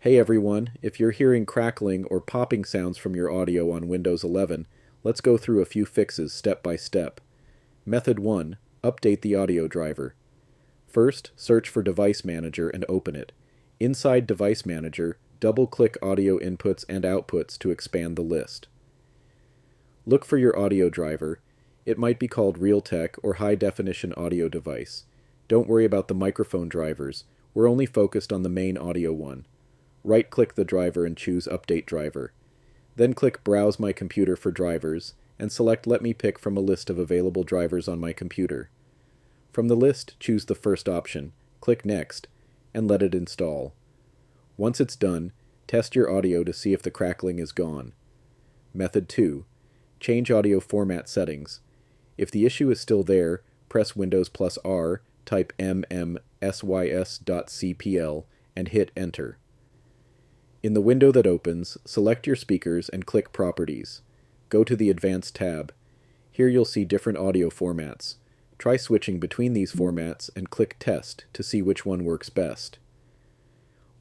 Hey everyone, if you're hearing crackling or popping sounds from your audio on Windows 11, let's go through a few fixes step by step. Method 1. Update the audio driver. First, search for Device Manager and open it. Inside Device Manager, double-click Audio Inputs and Outputs to expand the list. Look for your audio driver. It might be called Realtek or High Definition Audio Device. Don't worry about the microphone drivers. We're only focused on the main audio one. Right-click the driver and choose Update Driver. Then click Browse My Computer for drivers, and select Let me pick from a list of available drivers on my computer. From the list, choose the first option, click Next, and let it install. Once it's done, test your audio to see if the crackling is gone. Method 2. Change audio format settings. If the issue is still there, press Windows plus R, type mmmsys.cpl, and hit Enter. In the window that opens, select your speakers and click Properties. Go to the Advanced tab. Here you'll see different audio formats. Try switching between these formats and click Test to see which one works best.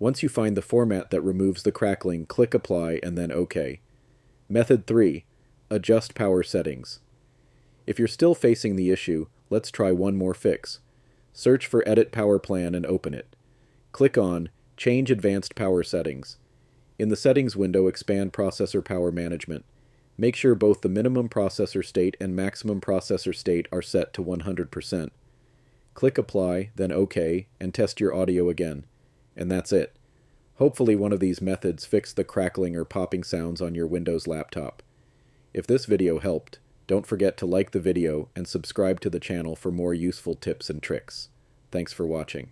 Once you find the format that removes the crackling, click Apply and then OK. Method 3. Adjust power settings. If you're still facing the issue, let's try one more fix. Search for Edit Power Plan and open it. Click on Change Advanced Power Settings. In the Settings window, expand Processor Power Management. Make sure both the minimum processor state and maximum processor state are set to 100%. Click Apply, then OK, and test your audio again. And that's it. Hopefully one of these methods fixed the crackling or popping sounds on your Windows laptop. If this video helped, don't forget to like the video and subscribe to the channel for more useful tips and tricks. Thanks for watching.